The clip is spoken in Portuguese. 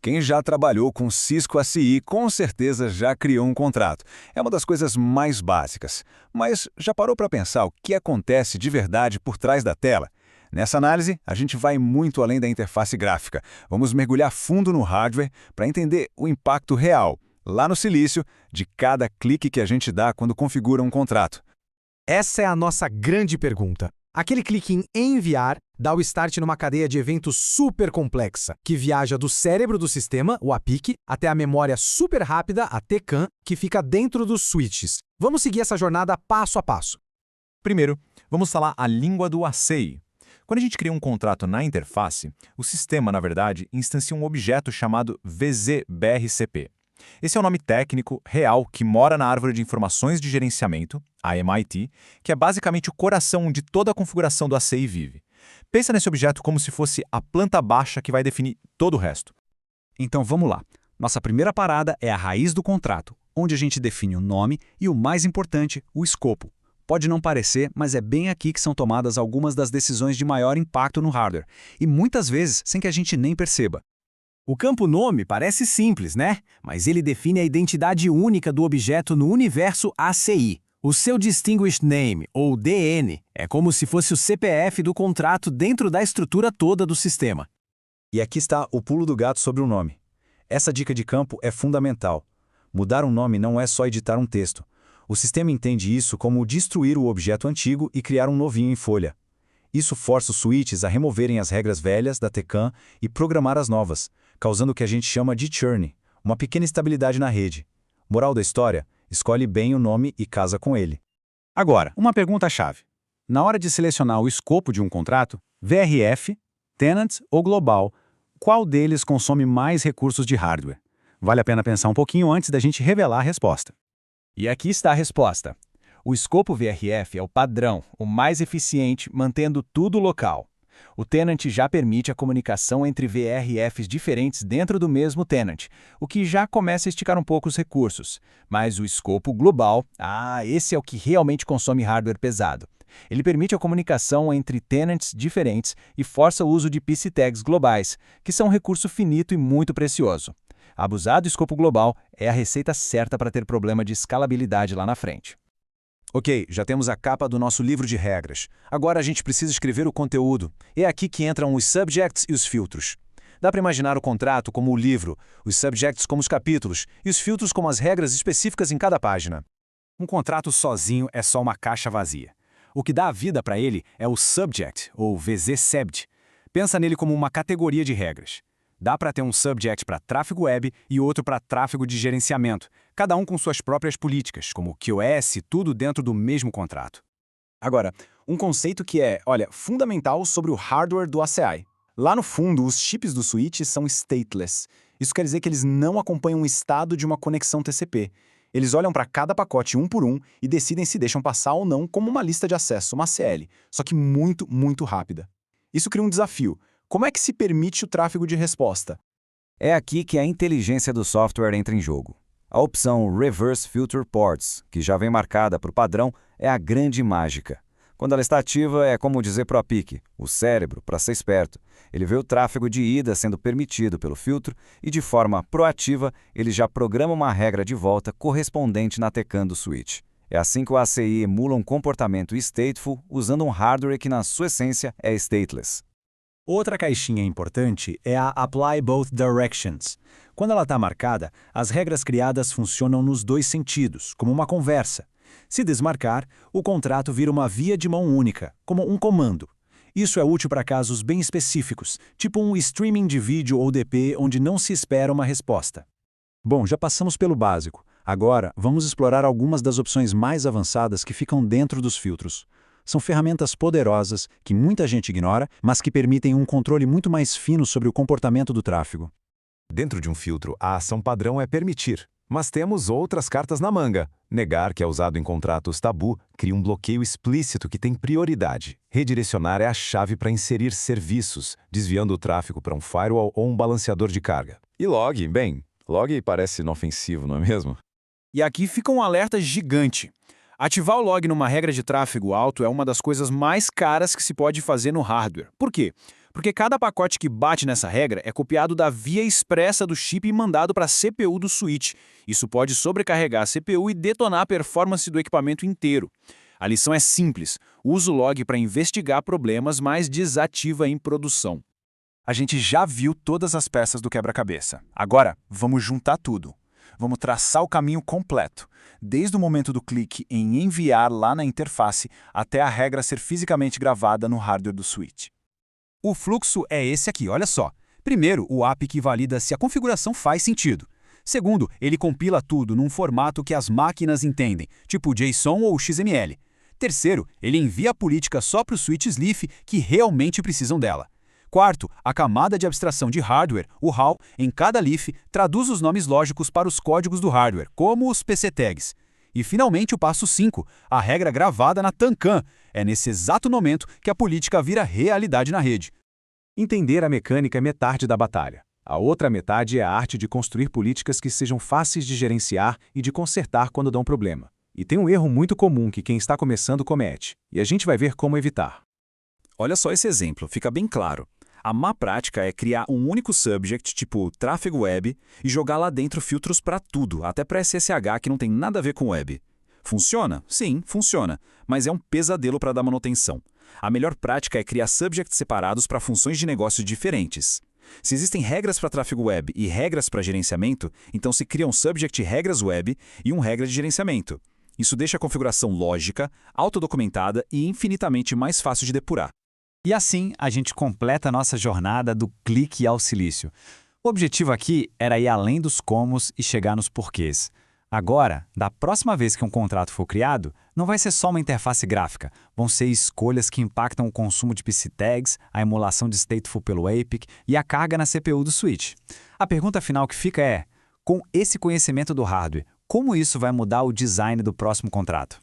Quem já trabalhou com Cisco ACI com certeza já criou um contrato. É uma das coisas mais básicas. Mas já parou para pensar o que acontece de verdade por trás da tela? Nessa análise, a gente vai muito além da interface gráfica. Vamos mergulhar fundo no hardware para entender o impacto real, lá no silício, de cada clique que a gente dá quando configura um contrato. Essa é a nossa grande pergunta. Aquele clique em enviar dá o start numa cadeia de eventos super complexa, que viaja do cérebro do sistema, o APIC, até a memória super rápida, a TCAN, que fica dentro dos switches. Vamos seguir essa jornada passo a passo. Primeiro, vamos falar a língua do ACI. Quando a gente cria um contrato na interface, o sistema, na verdade, instancia um objeto chamado VZBRCP. Esse é o nome técnico real que mora na árvore de informações de gerenciamento, a MIT, que é basicamente o coração de toda a configuração do ACI vive. Pensa nesse objeto como se fosse a planta baixa que vai definir todo o resto. Então vamos lá. Nossa primeira parada é a raiz do contrato, onde a gente define o nome e, o mais importante, o escopo. Pode não parecer, mas é bem aqui que são tomadas algumas das decisões de maior impacto no hardware, e muitas vezes sem que a gente nem perceba. O campo nome parece simples, né? Mas ele define a identidade única do objeto no universo ACI. O seu Distinguished Name, ou DN, é como se fosse o CPF do contrato dentro da estrutura toda do sistema. E aqui está o pulo do gato sobre o nome. Essa dica de campo é fundamental. Mudar um nome não é só editar um texto. O sistema entende isso como destruir o objeto antigo e criar um novinho em folha. Isso força os switches a removerem as regras velhas da TCAN e programar as novas, causando o que a gente chama de churn, uma pequena instabilidade na rede. Moral da história: escolhe bem o nome e casa com ele. Agora, uma pergunta-chave. Na hora de selecionar o escopo de um contrato, VRF, Tenant ou Global, qual deles consome mais recursos de hardware? Vale a pena pensar um pouquinho antes da gente revelar a resposta. E aqui está a resposta. O escopo VRF é o padrão, o mais eficiente, mantendo tudo local. O tenant já permite a comunicação entre VRFs diferentes dentro do mesmo tenant, o que já começa a esticar um pouco os recursos. Mas o escopo global, esse é o que realmente consome hardware pesado. Ele permite a comunicação entre tenants diferentes e força o uso de PC tags globais, que são um recurso finito e muito precioso. Abusar do escopo global é a receita certa para ter problema de escalabilidade lá na frente. Ok, já temos a capa do nosso livro de regras. Agora a gente precisa escrever o conteúdo. É aqui que entram os subjects e os filtros. Dá para imaginar o contrato como o livro, os subjects como os capítulos e os filtros como as regras específicas em cada página. Um contrato sozinho é só uma caixa vazia. O que dá a vida para ele é o subject, ou VZSEBD. Pensa nele como uma categoria de regras. Dá para ter um subject para tráfego web e outro para tráfego de gerenciamento, cada um com suas próprias políticas, como QoS, tudo dentro do mesmo contrato. Agora, um conceito que é, fundamental sobre o hardware do ACI. Lá no fundo, os chips do switch são stateless. Isso quer dizer que eles não acompanham o estado de uma conexão TCP. Eles olham para cada pacote um por um e decidem se deixam passar ou não como uma lista de acesso, uma CL, só que muito, muito rápida. Isso cria um desafio. Como é que se permite o tráfego de resposta? É aqui que a inteligência do software entra em jogo. A opção Reverse Filter Ports, que já vem marcada por padrão, é a grande mágica. Quando ela está ativa, é como dizer para o APIC, o cérebro, para ser esperto. Ele vê o tráfego de ida sendo permitido pelo filtro e, de forma proativa, ele já programa uma regra de volta correspondente na TCAN do switch. É assim que o ACI emula um comportamento stateful usando um hardware que, na sua essência, é stateless. Outra caixinha importante é a Apply Both Directions. Quando ela está marcada, as regras criadas funcionam nos dois sentidos, como uma conversa. Se desmarcar, o contrato vira uma via de mão única, como um comando. Isso é útil para casos bem específicos, tipo um streaming de vídeo ou DP onde não se espera uma resposta. Bom, já passamos pelo básico. Agora, vamos explorar algumas das opções mais avançadas que ficam dentro dos filtros. São ferramentas poderosas que muita gente ignora, mas que permitem um controle muito mais fino sobre o comportamento do tráfego. Dentro de um filtro, a ação padrão é permitir. Mas temos outras cartas na manga. Negar, que é usado em contratos tabu, cria um bloqueio explícito que tem prioridade. Redirecionar é a chave para inserir serviços, desviando o tráfego para um firewall ou um balanceador de carga. E log, log parece inofensivo, não é mesmo? E aqui fica um alerta gigante. Ativar o log numa regra de tráfego alto é uma das coisas mais caras que se pode fazer no hardware. Por quê? Porque cada pacote que bate nessa regra é copiado da via expressa do chip e mandado para a CPU do switch. Isso pode sobrecarregar a CPU e detonar a performance do equipamento inteiro. A lição é simples: usa o log para investigar problemas, mas desativa em produção. A gente já viu todas as peças do quebra-cabeça. Agora, vamos juntar tudo. Vamos traçar o caminho completo, desde o momento do clique em enviar lá na interface até a regra ser fisicamente gravada no hardware do switch. O fluxo é esse aqui, olha só. Primeiro, o API valida se a configuração faz sentido. Segundo, ele compila tudo num formato que as máquinas entendem, tipo JSON ou XML. Terceiro, ele envia a política só para os switches Leaf que realmente precisam dela. Quarto, a camada de abstração de hardware, o HAL, em cada Leaf, traduz os nomes lógicos para os códigos do hardware, como os PC tags. E, finalmente, o passo 5, a regra gravada na Tancan. É nesse exato momento que a política vira realidade na rede. Entender a mecânica é metade da batalha. A outra metade é a arte de construir políticas que sejam fáceis de gerenciar e de consertar quando dão problema. E tem um erro muito comum que quem está começando comete, e a gente vai ver como evitar. Olha só esse exemplo, fica bem claro. A má prática é criar um único subject, tipo tráfego web, e jogar lá dentro filtros para tudo, até para SSH que não tem nada a ver com web. Funciona? Sim, funciona, mas é um pesadelo para dar manutenção. A melhor prática é criar subjects separados para funções de negócio diferentes. Se existem regras para tráfego web e regras para gerenciamento, então se cria um subject regras web e um regra de gerenciamento. Isso deixa a configuração lógica, autodocumentada e infinitamente mais fácil de depurar. E assim, a gente completa a nossa jornada do clique ao silício. O objetivo aqui era ir além dos comos e chegar nos porquês. Agora, da próxima vez que um contrato for criado, não vai ser só uma interface gráfica, vão ser escolhas que impactam o consumo de PC tags, a emulação de stateful pelo APIC e a carga na CPU do switch. A pergunta final que fica é, com esse conhecimento do hardware, como isso vai mudar o design do próximo contrato?